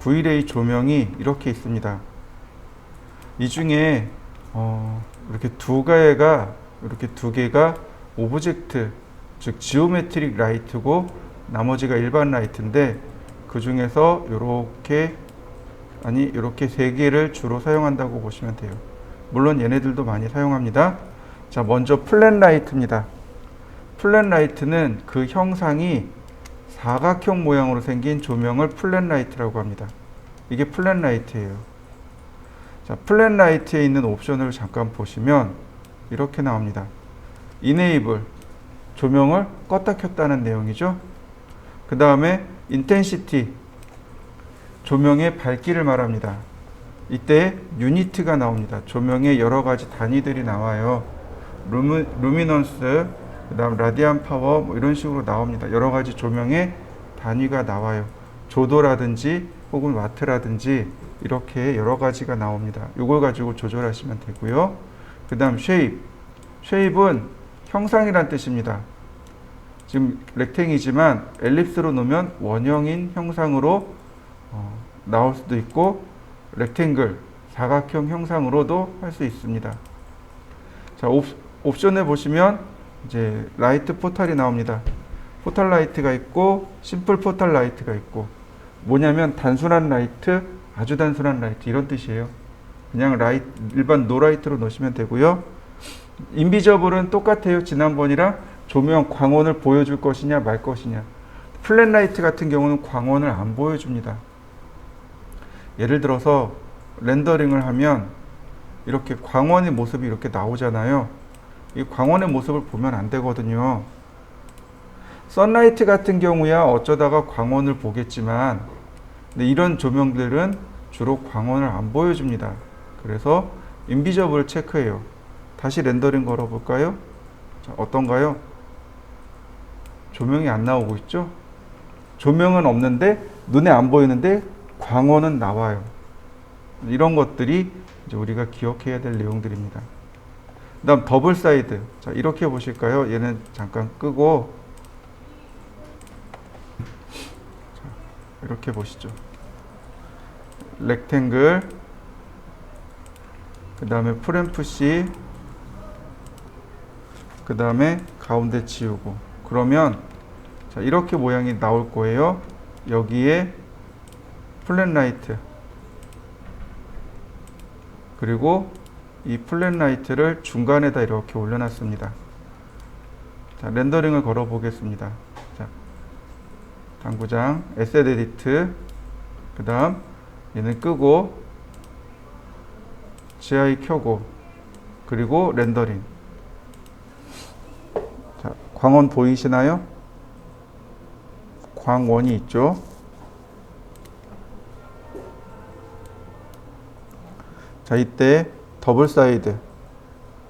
V-ray 조명이 이렇게 있습니다. 이 중에 이렇게 두 개가 오브젝트, 즉 지오메트릭 라이트고 나머지가 일반 라이트인데, 그 중에서 이렇게 세 개를 주로 사용한다고 보시면 돼요. 물론 얘네들도 많이 사용합니다. 자, 먼저 플랫 라이트입니다. 플랫 라이트는 그 형상이 사각형 모양으로 생긴 조명을 플랫 라이트라고 합니다. 이게 플랫 라이트예요. 자, 플랫 라이트에 있는 옵션을 잠깐 보시면 이렇게 나옵니다. Enable, 조명을 껐다 켰다는 내용이죠. 그 다음에 Intensity, 조명의 밝기를 말합니다. 이때 유니트가 나옵니다. 조명의 여러 가지 단위들이 나와요. 루미넌스, 그 다음 라디안 파워, 뭐 이런 식으로 나옵니다. 여러 가지 조명의 단위가 나와요. 조도라든지 혹은 와트라든지 이렇게 여러 가지가 나옵니다. 이걸 가지고 조절하시면 되고요. 그 다음 쉐입은 형상이란 뜻입니다. 지금 렉탱이지만 엘립스로 놓으면 원형인 형상으로 나올 수도 있고, 렉탱글, 사각형 형상으로도 할 수 있습니다. 자, 옵션에 보시면 이제 라이트 포탈이 나옵니다. 포탈 라이트가 있고 심플 포탈 라이트가 있고, 뭐냐면 단순한 라이트, 아주 단순한 라이트 이런 뜻이에요. 그냥 일반 노라이트로 놓으시면 되고요. 인비저블은 똑같아요. 지난번이랑 조명 광원을 보여줄 것이냐 말 것이냐. 플랫 라이트 같은 경우는 광원을 안 보여줍니다. 예를 들어서 렌더링을 하면 이렇게 광원의 모습이 이렇게 나오잖아요. 이 광원의 모습을 보면 안 되거든요. 선라이트 같은 경우야 어쩌다가 광원을 보겠지만, 근데 이런 조명들은 주로 광원을 안 보여줍니다. 그래서 인비저블 체크해요. 다시 렌더링 걸어볼까요? 자, 어떤가요? 조명이 안 나오고 있죠? 조명은 없는데 눈에 안 보이는데 광원은 나와요. 이런 것들이 이제 우리가 기억해야 될 내용들입니다. 그 다음 더블 사이드. 자, 이렇게 보실까요? 얘는 잠깐 끄고, 자, 이렇게 보시죠. 렉탱글, 그 다음에 프렘푸시, 그 다음에 가운데 치우고, 그러면 자, 이렇게 모양이 나올 거예요. 여기에 플랫 라이트, 그리고 이 플랫 라이트를 중간에다 이렇게 올려놨습니다. 자, 렌더링을 걸어 보겠습니다. 자, 당구장, 에셋 에디트, 그 다음 얘는 끄고, GI 켜고, 그리고 렌더링. 자, 광원 보이시나요? 광원이 있죠. 자, 이때 더블 사이드.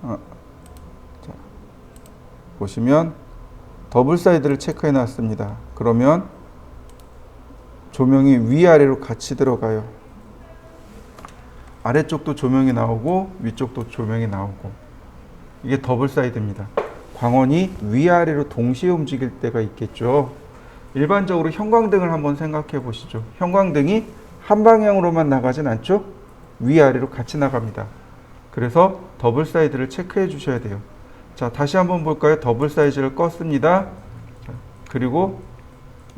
자, 보시면 더블 사이드를 체크해 놨습니다. 그러면 조명이 위아래로 같이 들어가요. 아래쪽도 조명이 나오고 위쪽도 조명이 나오고. 이게 더블 사이드입니다. 광원이 위아래로 동시에 움직일 때가 있겠죠. 일반적으로 형광등을 한번 생각해 보시죠. 형광등이 한 방향으로만 나가진 않죠? 위아래로 같이 나갑니다. 그래서 더블 사이드를 체크해 주셔야 돼요. 자, 다시 한번 볼까요? 더블 사이즈를 껐습니다. 자, 그리고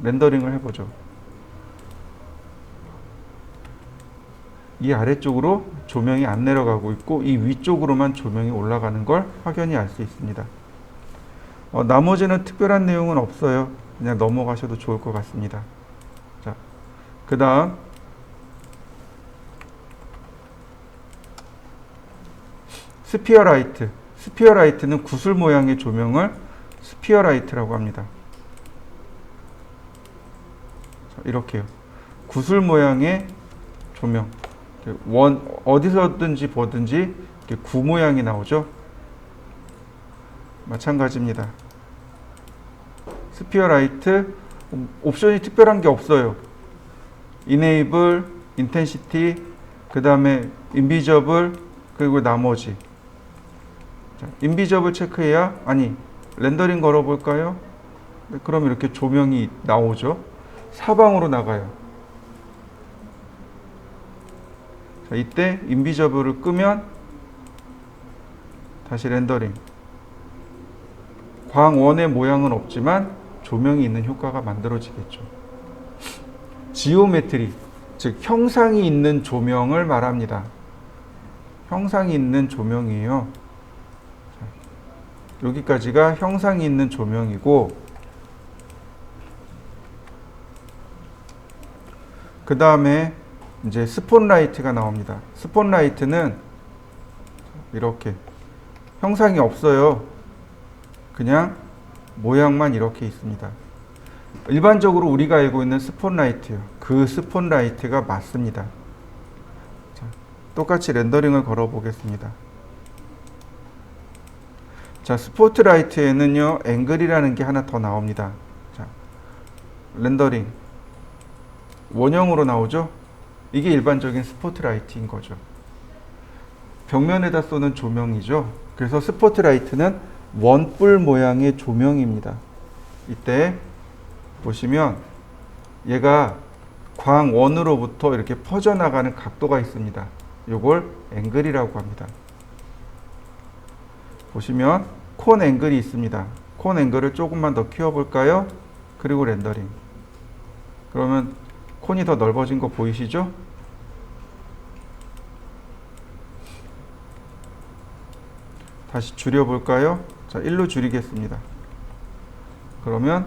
렌더링을 해보죠. 이 아래쪽으로 조명이 안 내려가고 있고, 이 위쪽으로만 조명이 올라가는 걸 확연히 알 수 있습니다. 나머지는 특별한 내용은 없어요. 그냥 넘어가셔도 좋을 것 같습니다. 자, 그 다음 스피어 라이트. 스피어 라이트는 구슬 모양의 조명을 스피어 라이트라고 합니다. 자, 이렇게요. 구슬 모양의 조명. 어디서든지 보든지 이렇게 구 모양이 나오죠. 마찬가지입니다. 스피어 라이트 옵션이 특별한 게 없어요. Enable, Intensity, 그 다음에 Invisible, 그리고 나머지. 자, Invisible 체크해야, 렌더링 걸어볼까요? 네, 그럼 이렇게 조명이 나오죠. 사방으로 나가요. 자, 이때 인비저블을 끄면 다시 렌더링. 광원의 모양은 없지만 조명이 있는 효과가 만들어지겠죠. 지오메트리, 즉 형상이 있는 조명을 말합니다. 형상이 있는 조명이에요. 자, 여기까지가 형상이 있는 조명이고, 그 다음에 이제 스폿라이트가 나옵니다. 스폿라이트는 이렇게 형상이 없어요. 그냥 모양만 이렇게 있습니다. 일반적으로 우리가 알고 있는 스폿라이트요. 그 스폿라이트가 맞습니다. 자, 똑같이 렌더링을 걸어 보겠습니다. 자, 스포트라이트에는요, 앵글이라는 게 하나 더 나옵니다. 자, 렌더링. 원형으로 나오죠? 이게 일반적인 스포트라이트인 거죠. 벽면에다 쏘는 조명이죠. 그래서 스포트라이트는 원뿔 모양의 조명입니다. 이때 보시면 얘가 광원으로부터 이렇게 퍼져나가는 각도가 있습니다. 이걸 앵글이라고 합니다. 보시면 콘 앵글이 있습니다. 콘 앵글을 조금만 더 키워볼까요? 그리고 렌더링. 그러면 콘이 더 넓어진 거 보이시죠? 다시 줄여볼까요? 자, 1로 줄이겠습니다. 그러면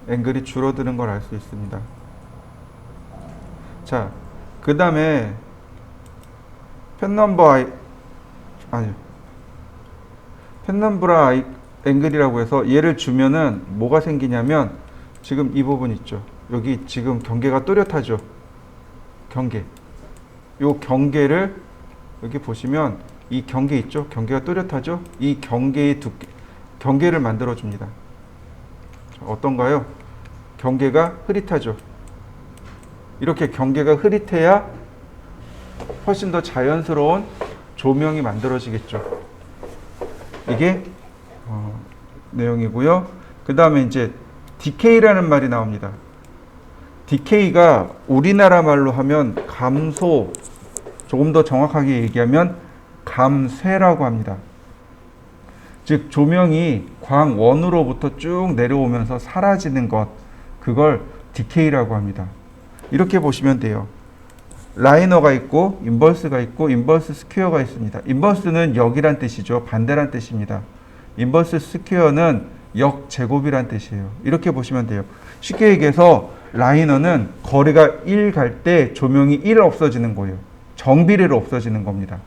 앵글이 줄어드는 걸 알 수 있습니다. 자, 그 다음에 펜넘브라 앵글이라고 해서 얘를 주면은 뭐가 생기냐면 지금 이 부분 있죠. 여기 지금 경계가 또렷하죠. 경계. 요 경계를 여기 보시면 이 경계 있죠. 경계가 또렷하죠. 이 경계의 경계를 만들어 줍니다. 어떤가요? 경계가 흐릿하죠. 이렇게 경계가 흐릿해야 훨씬 더 자연스러운 조명이 만들어지겠죠. 이게 내용이고요. 그 다음에 이제 디케이라는 말이 나옵니다. 디케이가 우리나라 말로 하면 감소, 조금 더 정확하게 얘기하면 감쇄라고 합니다. 즉 조명이 광원으로부터 쭉 내려오면서 사라지는 것, 그걸 디케이라고 합니다. 이렇게 보시면 돼요. 라이너가 있고 인버스가 있고 인버스 스퀘어가 있습니다. 인버스는 역이란 뜻이죠. 반대란 뜻입니다. 인버스 스퀘어는 역제곱이란 뜻이에요. 이렇게 보시면 돼요. 쉽게 얘기해서 라이너는 거리가 1 갈 때 조명이 1 없어지는 거예요. 정비례로 없어지는 겁니다.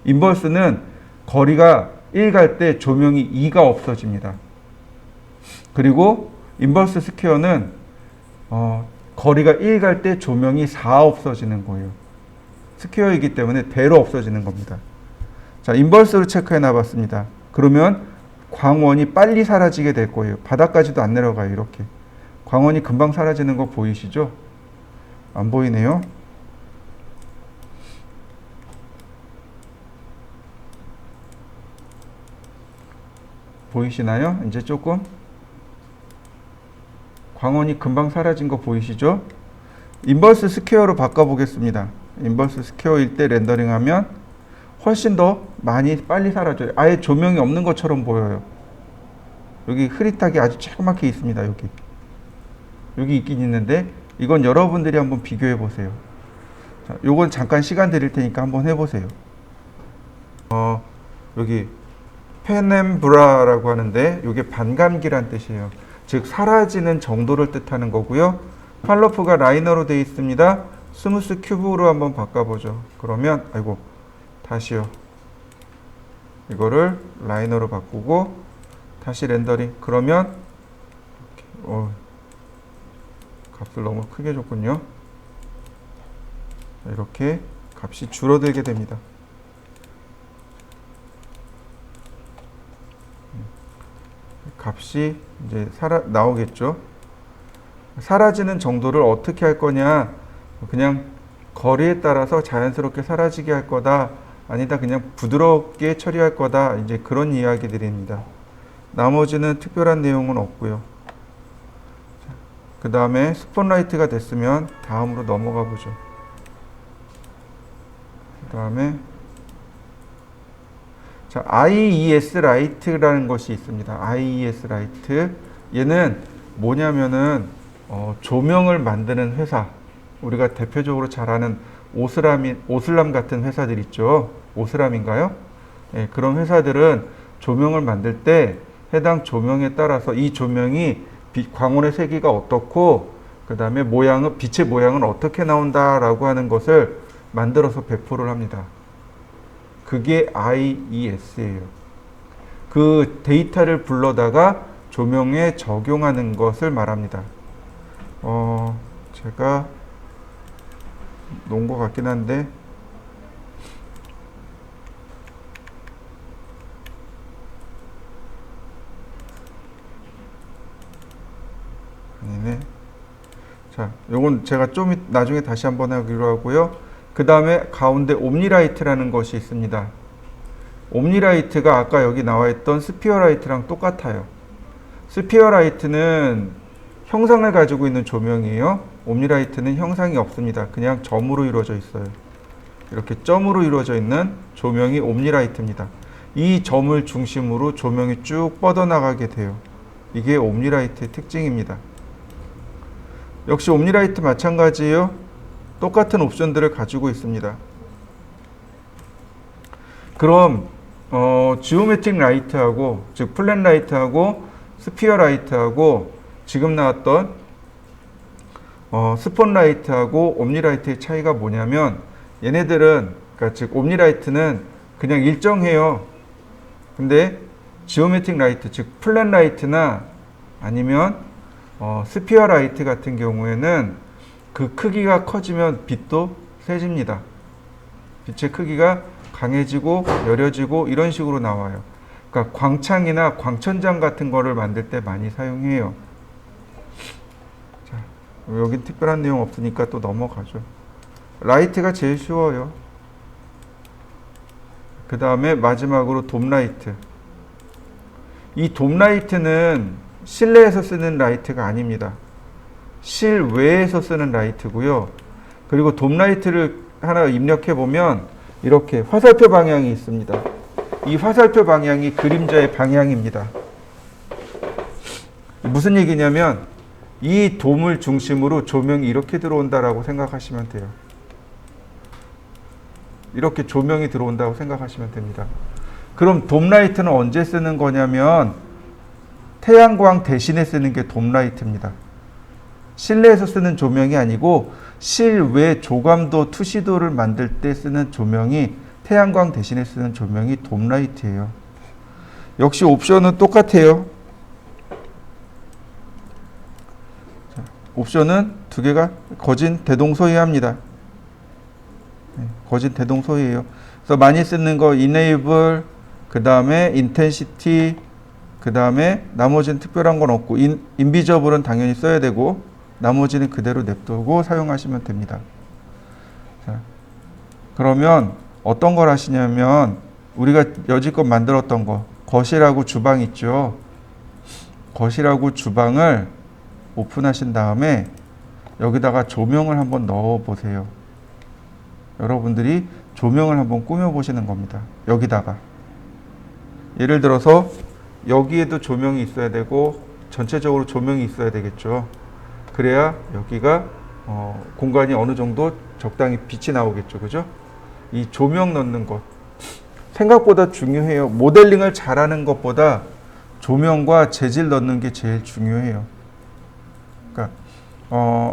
인버스는 거리가 1 갈 때 조명이 2가 없어집니다. 그리고 인버스 스퀘어는 거리가 1 갈 때 조명이 4 없어지는 거예요. 스퀘어이기 때문에 배로 없어지는 겁니다. 자, 인버스로 체크해 놔봤습니다. 그러면 광원이 빨리 사라지게 될 거예요. 바닥까지도 안 내려가요. 이렇게. 광원이 금방 사라지는 거 보이시죠? 안 보이네요. 보이시나요? 이제 조금 광원이 금방 사라진 거 보이시죠? 인버스 스퀘어로 바꿔보겠습니다. 인버스 스퀘어일 때 렌더링하면 훨씬 더 많이 빨리 사라져요. 아예 조명이 없는 것처럼 보여요. 여기 흐릿하게 아주 조그맣게 있습니다. 여기 있긴 있는데 이건 여러분들이 한번 비교해 보세요. 자, 요건 잠깐 시간 드릴 테니까 한번 해보세요. 여기 페넴브라라고 하는데 이게 반감기란 뜻이에요. 즉 사라지는 정도를 뜻하는 거고요. 팔로프가 라이너로 되어 있습니다. 스무스 큐브로 한번 바꿔보죠. 그러면 다시요. 이거를 라이너로 바꾸고 다시 렌더링. 그러면 값을 너무 크게 줬군요. 이렇게 값이 줄어들게 됩니다. 값이 이제 나오겠죠. 사라지는 정도를 어떻게 할 거냐, 그냥 거리에 따라서 자연스럽게 사라지게 할 거다, 아니다 그냥 부드럽게 처리할 거다, 이제 그런 이야기들입니다. 나머지는 특별한 내용은 없고요. 그 다음에 스폿라이트가 됐으면 다음으로 넘어가 보죠. 그다음에 자, IES 라이트라는 것이 있습니다. IES 라이트. 얘는 뭐냐면은 조명을 만드는 회사. 우리가 대표적으로 잘 아는 오슬람 같은 회사들 있죠. 오슬람인가요? 예, 그런 회사들은 조명을 만들 때 해당 조명에 따라서 이 조명이 광원의 세기가 어떻고 그 다음에 빛의 모양은 어떻게 나온다라고 하는 것을 만들어서 배포를 합니다. 그게 IES예요. 그 데이터를 불러다가 조명에 적용하는 것을 말합니다. 제가 놓은 것 같긴 한데 아니네. 자, 요건 제가 좀 나중에 다시 한번 하기로 하고요. 그 다음에 가운데 옴니라이트라는 것이 있습니다. 옴니라이트가 아까 여기 나와 있던 스피어라이트랑 똑같아요. 스피어라이트는 형상을 가지고 있는 조명이에요. 옴니라이트는 형상이 없습니다. 그냥 점으로 이루어져 있어요. 이렇게 점으로 이루어져 있는 조명이 옴니라이트입니다. 이 점을 중심으로 조명이 쭉 뻗어나가게 돼요. 이게 옴니라이트의 특징입니다. 역시 옴니라이트 마찬가지예요. 똑같은 옵션들을 가지고 있습니다. 그럼 지오메트릭 라이트하고 즉 플랫 라이트하고 스피어 라이트하고 지금 나왔던 스폰라이트하고 옴니라이트의 차이가 뭐냐면 얘네들은 그러니까 즉 옴니라이트는 그냥 일정해요. 근데 지오메트릭 라이트 즉 플랫 라이트나 아니면 스피어 라이트 같은 경우에는 그 크기가 커지면 빛도 세집니다. 빛의 크기가 강해지고 여려지고 이런 식으로 나와요. 그러니까 광창이나 광천장 같은 거를 만들 때 많이 사용해요. 자, 여긴 특별한 내용 없으니까 또 넘어가죠. 라이트가 제일 쉬워요. 그 다음에 마지막으로 돔라이트. 이 돔라이트는 실내에서 쓰는 라이트가 아닙니다. 실외에서 쓰는 라이트고요. 그리고 돔라이트를 하나 입력해 보면 이렇게 화살표 방향이 있습니다. 이 화살표 방향이 그림자의 방향입니다. 무슨 얘기냐면 이 돔을 중심으로 조명이 이렇게 들어온다라고 생각하시면 돼요. 이렇게 조명이 들어온다고 생각하시면 됩니다. 그럼 돔라이트는 언제 쓰는 거냐면 태양광 대신에 쓰는 게 돔라이트입니다. 실내에서 쓰는 조명이 아니고 실외 조감도 투시도를 만들 때 쓰는 조명이 태양광 대신에 쓰는 조명이 돔라이트예요. 역시 옵션은 똑같아요. 자, 옵션은 두 개가 거진 대동소이합니다. 거진 대동소이해요. 그래서 많이 쓰는 거 enable, 그 다음에 intensity, 그 다음에 나머지는 특별한 건 없고 invisible은 당연히 써야 되고 나머지는 그대로 냅두고 사용하시면 됩니다. 자, 그러면 어떤 걸 하시냐면 우리가 여지껏 만들었던 거 거실하고 주방 있죠. 거실하고 주방을 오픈하신 다음에 여기다가 조명을 한번 넣어 보세요. 여러분들이 조명을 한번 꾸며 보시는 겁니다. 여기다가 예를 들어서 여기에도 조명이 있어야 되고 전체적으로 조명이 있어야 되겠죠. 그래야 여기가 공간이 어느 정도 적당히 빛이 나오겠죠. 그죠? 이 조명 넣는 것 생각보다 중요해요. 모델링을 잘하는 것보다 조명과 재질 넣는 게 제일 중요해요. 그러니까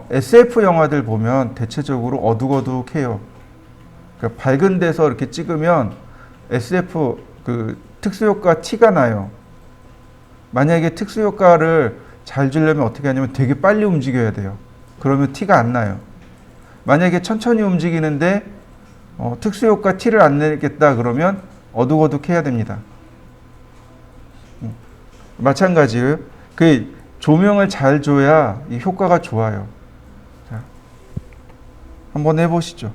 SF 영화들 보면 대체적으로 어둑어둑해요. 그러니까 밝은 데서 이렇게 찍으면 SF 그 특수효과 티가 나요. 만약에 특수효과를 잘 주려면 어떻게 하냐면 되게 빨리 움직여야 돼요. 그러면 티가 안 나요. 만약에 천천히 움직이는데 특수효과 티를 안 내겠다 그러면 어둑어둑해야 됩니다. 마찬가지예요. 그 조명을 잘 줘야 이 효과가 좋아요. 자, 한번 해보시죠.